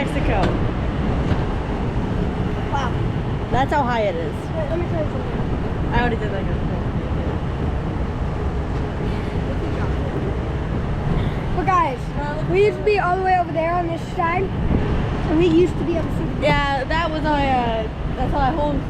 Mexico. Wow. That's how high it is. Wait, let me tell you something. I already did that. But guys, we used to be all the way over there on this side, and we used to be able to see the Yeah, that was our that's our home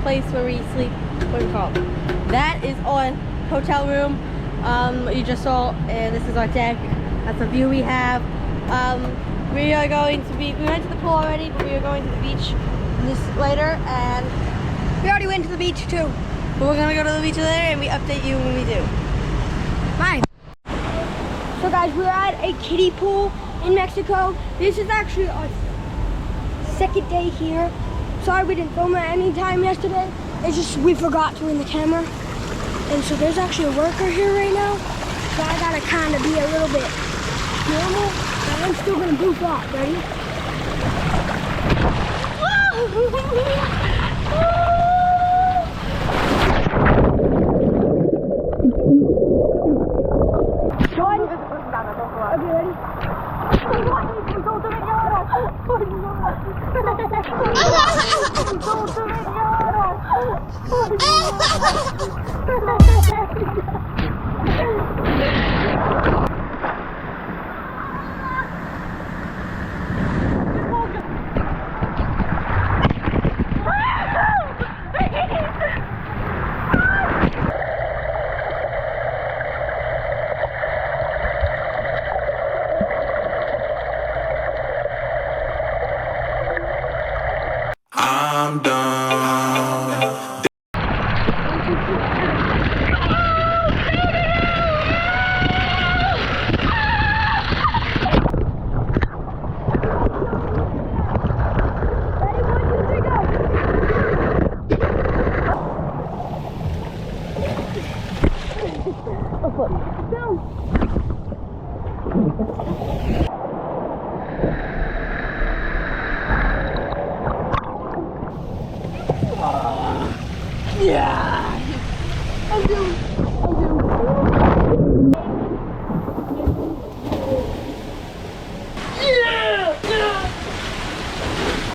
place where we sleep. What is it called? That is on hotel room. You just saw, and this is our deck. That's the view we have. We are going to be. We went to the pool already, but we are going to the beach this later, and We already went to the beach too. we're gonna go to the beach later, and we update you when we do. Fine. So guys, we're at a kiddie pool in Mexico. This is actually our second day here. Sorry we didn't film it any time yesterday. It's just we forgot to in the camera. And so there's actually a worker here right now. So I gotta kind of be a little bit normal. But I'm still gonna goof off. Ready? Okay, ready? I'm done.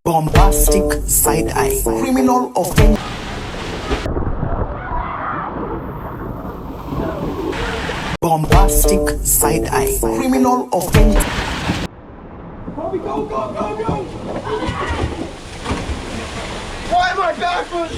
Bombastic side eye, criminal offense. Bombastic side eye, criminal offense. Bobby, go, go, go, go! Why am I backwards?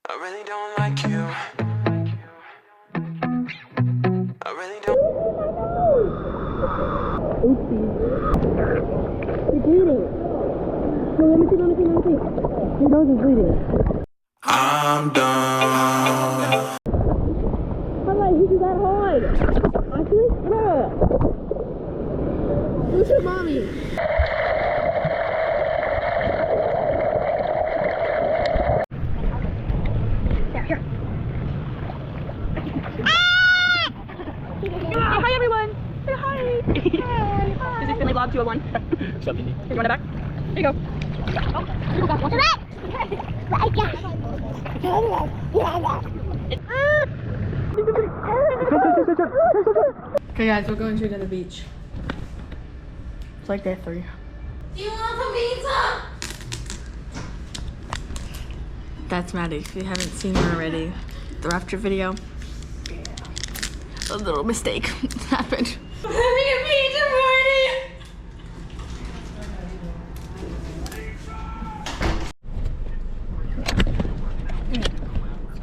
I really don't like you. I really don't. You're bleeding. No, let me see. Your nose is bleeding. I'm done. How did I hit you that hard? Actually? Yeah. Who's your mommy? Hi everyone! Say hi! Hi! This is Finley Vlog 201. Something. You want it back? There you go. Oh, you got Okay guys, we're going to the beach. It's like that for you. Do you want some pizza? That's Maddie. If you haven't seen her already, the rapture video. a little mistake happened. Having a pizza party.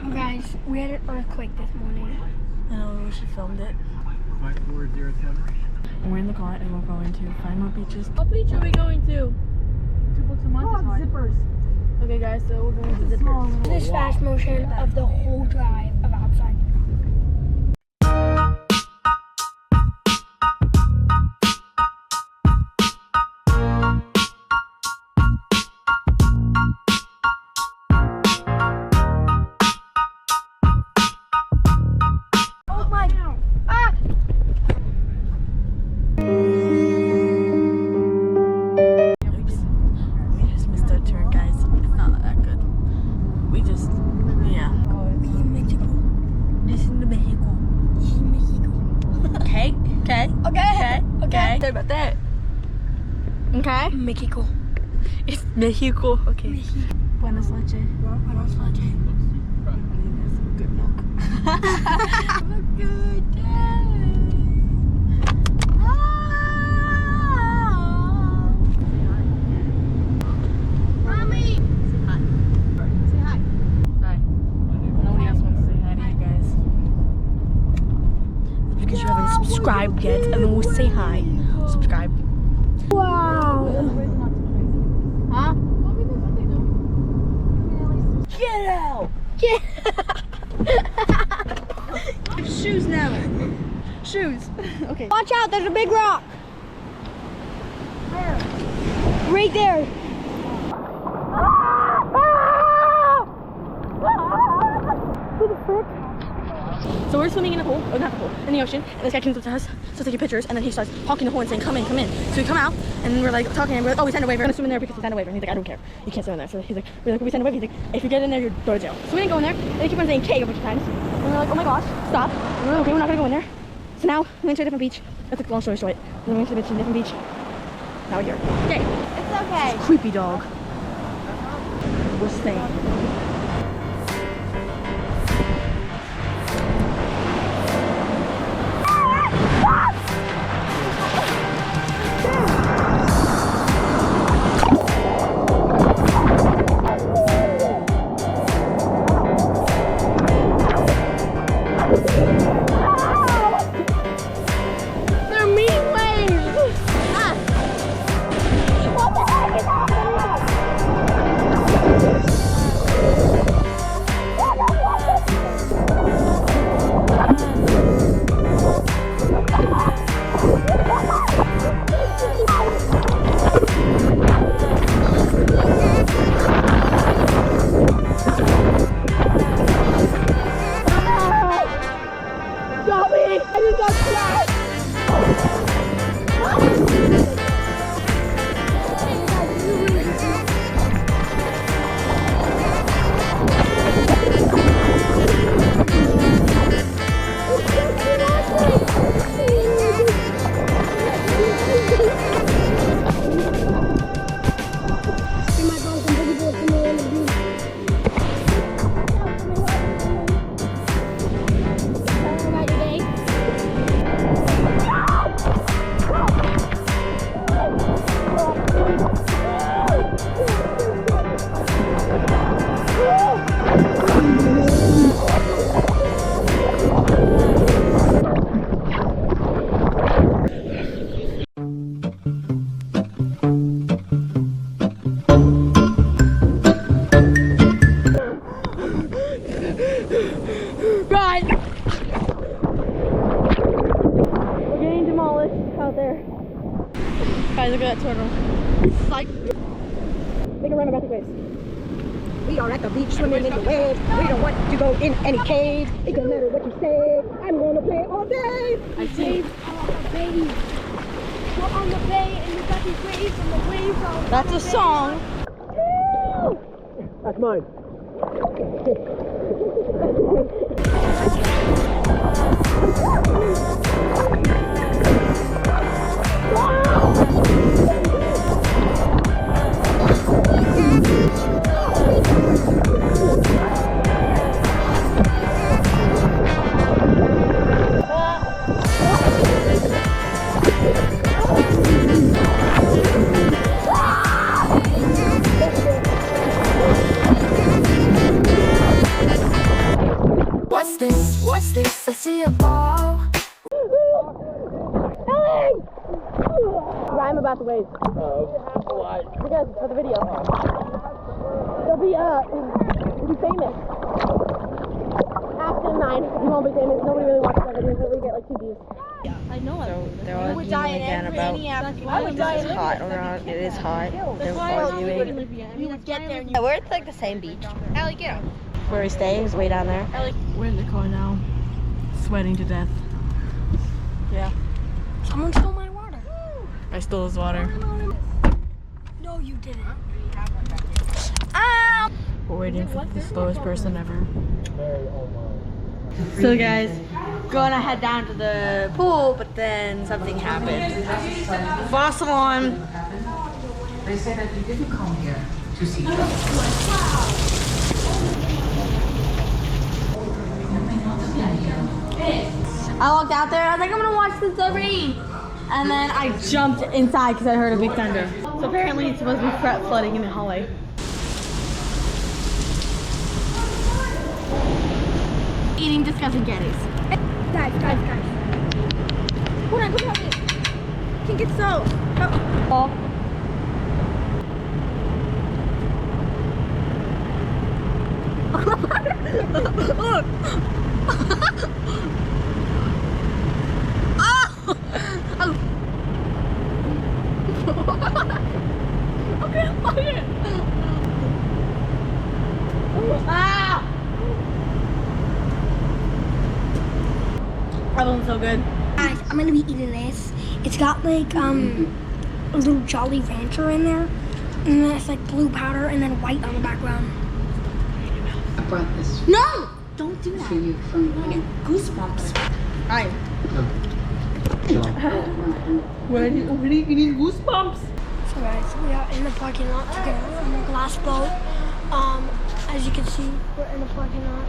Oh, guys, we had an earthquake this morning. I know, we wish we filmed it. 5407. We're in the car and we're going to find more beaches. What beach are we going to? Zippers. Okay guys, so we're going to Zippers. This fast motion of the whole drive of outside. Oh my God. Ah! Oops. We just missed our turn, guys. It's not that good. We just, yeah. Listen to Mexico. Okay, okay, okay, okay. Sorry about that. Okay? Mexico. It's Mexico. Okay. Buenas noches. Buenas noches. Good milk. Have a good day. Mommy. Say hi. Hi. Nobody else wants to say hi to you guys. It's because you haven't subscribed yet, and then we'll say hi. Subscribe. Wow. Huh? Get out. Shoes now. Shoes. Okay. Watch out, there's a big rock. Where? Right there. Who the frick? So we're swimming in the pool, or not the pool, in the ocean, and this guy comes up to us, starts taking pictures, and then he starts honking the horn saying, come in, come in. So we come out, and we're like talking, and we're like, oh, we send a waiver. We're gonna swim in there because we send a waiver. And he's like, I don't care. You can't swim in there. So he's like, we're like, we send a waiver. He's like, if you get in there, you're go to jail. So we didn't go in there, and they keep on saying K a bunch of times. And we're like, oh my gosh, stop. And we're like, okay, we're not gonna go in there. So now we went to a different beach. That's a long story short. And then we went to a different beach. Now we're here. Okay. It's okay. Creepy dog. We're staying. They're mean waves. Ah. What the heck is Got me! I just got flat! Run! We're getting demolished out there. Guys, look at that turtle. Like, make a run about the waves. We are at the beach swimming in the waves. We don't want to go in any cave. It doesn't matter what you say. I'm gonna play all day. I see. Waves are on the bay. We're on the bay and we got these waves and the waves are on That's a song. That's mine. What's this? What's this? I see a ball. Rhyme about the waves. Why? Because for the video. You'll be famous. After 9, you won't be famous. Nobody really watches that video, so we get like 2 views. I know. So they're arguing again about it's hot around. It is hot. They're arguing. You would get there. Yeah, we're at like the same beach. Ellie, get up. Where we stay is way down there. We're in the car now, sweating to death. Yeah, Someone stole my water. I stole his water. No, you didn't. We're waiting for the slowest person ever. So guys, gonna head down to the pool, but then something happened. False alarm. They say that you didn't come here to see trouble. I walked out there, I was like, I'm gonna watch the rain. And then I jumped inside because I heard a big thunder. So apparently it's supposed to be flooding in the hallway. Eating disgusting candies. Guys. Hold on, go help me. Can't get so. Oh. That so good. Guys, I'm gonna be eating this. It's got like a little Jolly Rancher in there, and then it's like blue powder and then white on the background. I brought this No! Don't do for that. you from Goosebumps. Hi. What What are you eating goosebumps? So guys, we are in the parking lot together on the glass boat. As you can see, we're in the parking lot.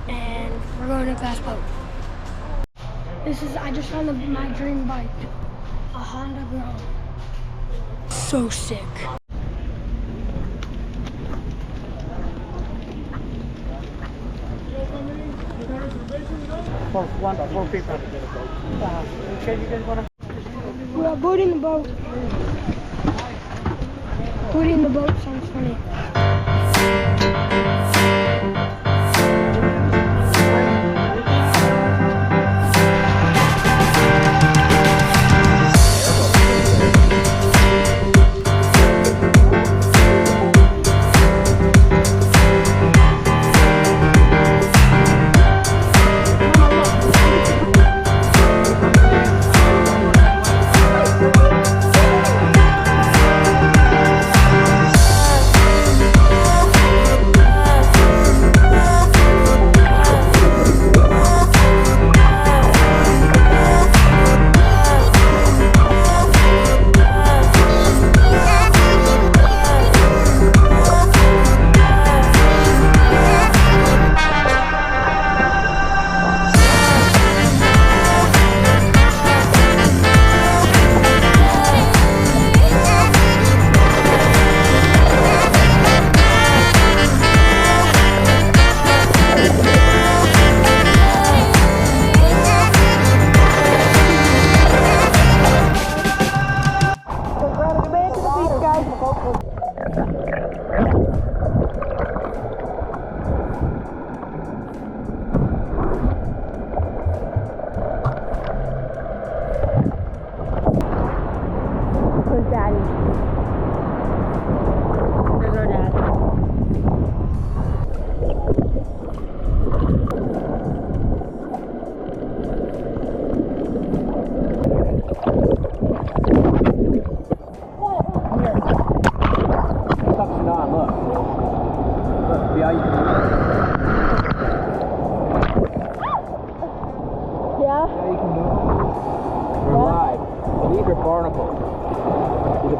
And we're going to glass boat. I just found my dream bike. A Honda Grow. So sick. We are boarding the boat. Boarding the boat sounds funny.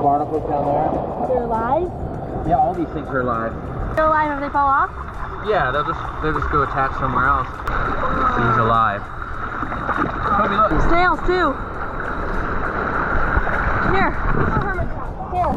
barnacles down there. They're alive? Yeah, all these things are alive. They're alive if they fall off? Yeah, they'll just go attach somewhere else. He's alive. Toby, look. Snails too. Here. Here.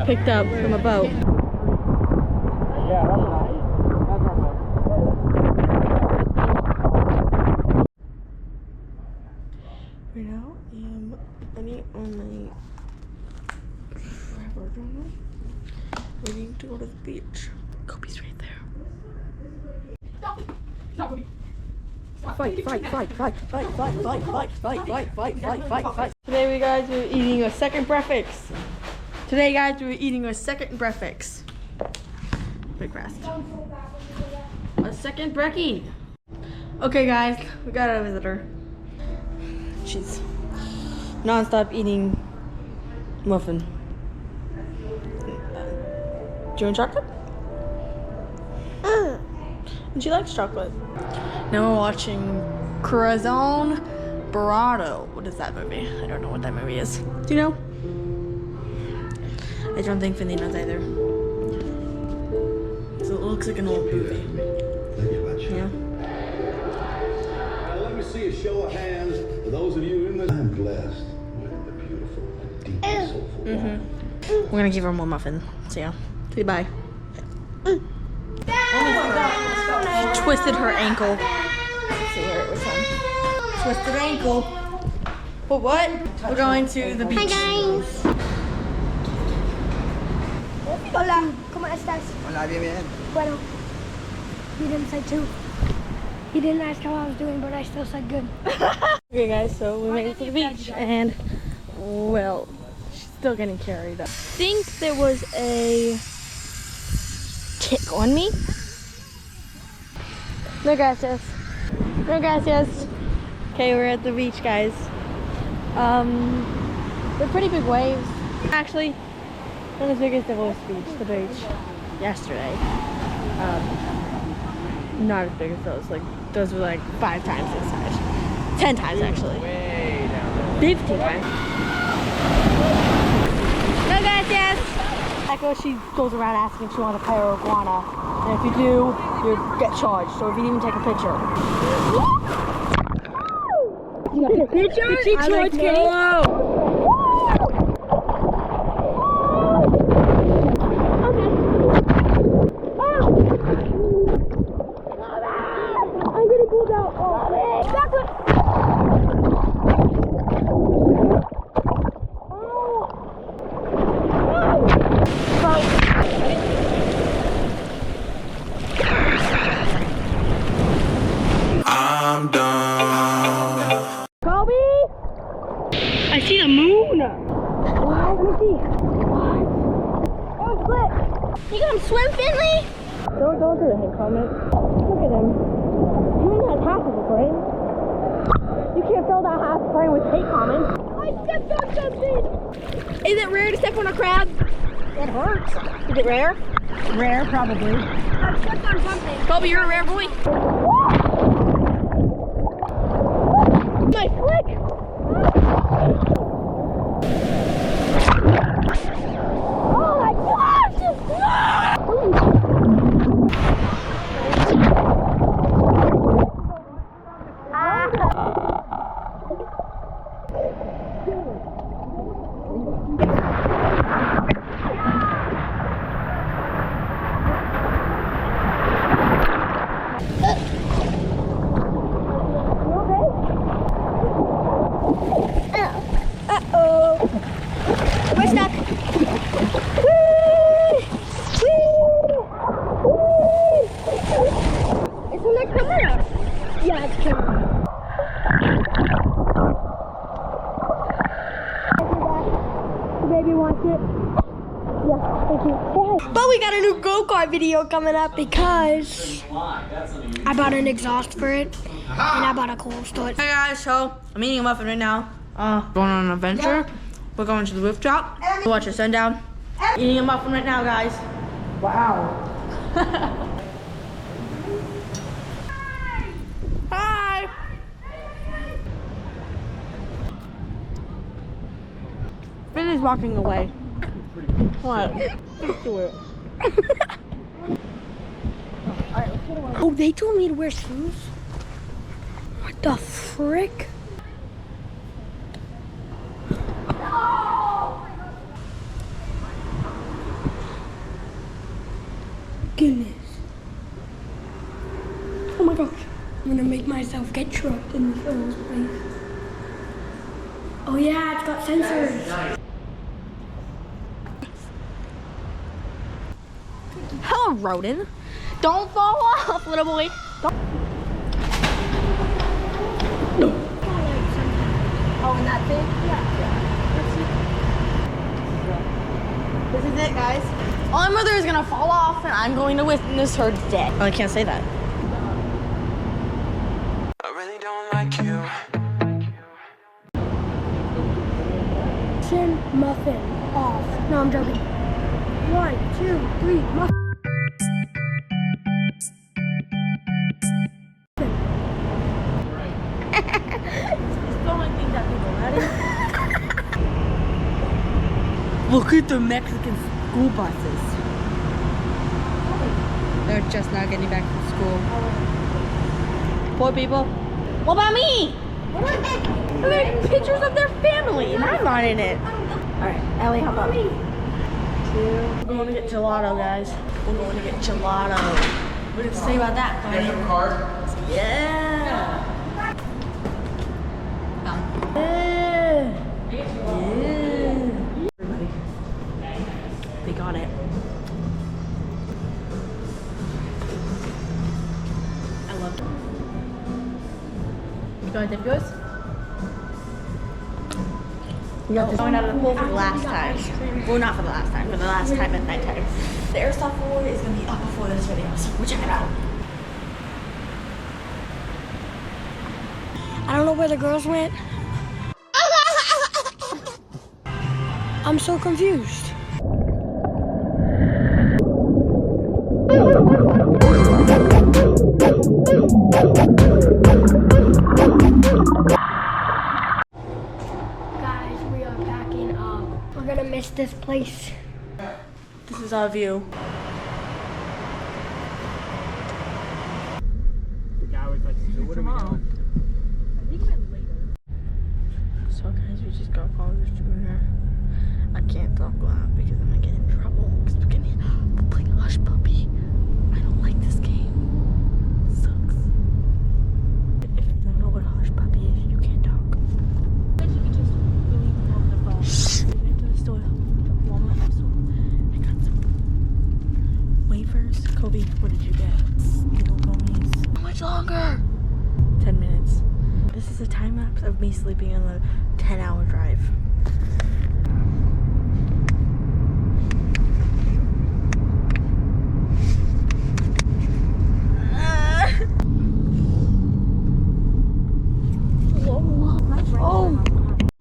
picked up from a boat. Right now, I am on my travel journal, waiting to go to the beach. Kobe's right there. Fight. Today we guys are eating a second breakfast. Big rest. A second brekkie. Okay guys, we got a visitor. She's non-stop eating muffin. Do you want chocolate? And she likes chocolate. Now we're watching Corazon Dorado. What is that movie? I don't know what that movie is. Do you know? I don't think Finley knows either. So it looks like an old movie. Yeah. Let me see a show of hands for those of you in the. I'm blessed with the beautiful, deep, soulful woman. We're gonna give her more muffin. So yeah. Say bye. She twisted her ankle. Let's see where it was from. Twisted ankle. But what? We're going to the beach. Hi guys. Hola, ¿cómo estás? Hola, bien. Bueno, he didn't say two. He didn't ask how I was doing, but I still said good. Okay guys, so we made it to the beach and, well, she's still getting carried up. I think there was a tick on me. No gracias. No gracias. Okay, we're at the beach, guys. They're pretty big waves. Actually, not as big as the West Beach, the beach yesterday. Not as big as those. Like, those were like 5 times this size. 10 times actually. Way down there. 15 times. No gracias. Echo, she goes around asking if she wants a pet or iguana. And if you do, you get charged. So if you even take a picture. You got a picture? Did she charge me? I'm done. Kobe? I see the moon. What? Let me see. What? Oh, flip. You gonna swim, Finley? Don't do it, hate comment. Look at him. He only has half of a brain. You can't fill that half brain with hate comments. I stepped on something. Is it rare to step on a crab? It hurts. Is it rare? Rare, probably. I stepped on something. Kobe, you're a rare boy. My flick! Oh my gosh! We're stuck. Whee! It's on the camera. Yeah, it's camera. The baby wants it. Yes, thank you. But we got a new go-kart video coming up because I bought an exhaust for it and I bought a cool store. Hey guys, so I'm eating a muffin right now. Going on an adventure. We're going to the rooftop. Watch the sundown. Eating a muffin right now, guys. Wow. Hi. Finn is walking away. What? Just do it. Oh, they told me to wear shoes? What the frick? Oh my gosh. I'm gonna make myself get trapped in this old place. Oh yeah, it's got sensors. Hello, Rodin. Don't fall off, little boy. Don't. Oh, and that thing? Yeah. This is it, guys. Oh, my mother is gonna fall off, and I'm going to witness her death. Oh, I can't say that. I really don't like you. Muffin off. No, I'm joking. 1, 2, 3, muffin. Look at the Mexican school buses. They're just now getting back from school. Poor people. What about me? They're pictures of their family, and I'm not in it. Alright, Ellie, how about me? We're going to get gelato, guys. We're going to get gelato. What do you have to say about that, buddy? Get your card. Yeah. Everybody. They got it. I love it. You gonna dip yours? We got this going out of the pool for the last time. Well, not for the last time, for the last time at nighttime. The Airsoft Award is gonna be up before this video, so we'll check it out. I don't know where the girls went. I'm so confused. Guys, we are packing up. We're gonna miss this place. This is our view. The guy was like, so what are we doing? So guys, we just got followers through here. I can't talk loud because I'm gonna get in trouble. Because we're playing Hush Puppy. I don't like this game. It sucks. If you don't know what Hush Puppy is, you can't talk. I bet you could just leave them over the phone. We went to the store, the Walmart store. I got some wafers. Kobe, what did you get? Little gummies. How much longer? 10 minutes. This is a time lapse of me sleeping on the 10-hour drive.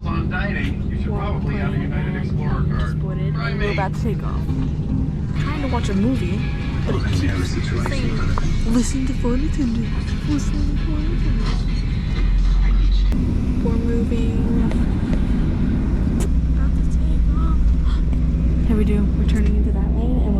On dining, you should probably have a United Explorer card. We're about to take off. I'm trying to watch a movie, but it keeps saying, listen to flight attendant. Listen to flight attendant. We're moving. About to take off. Here we do. We're turning into that lane and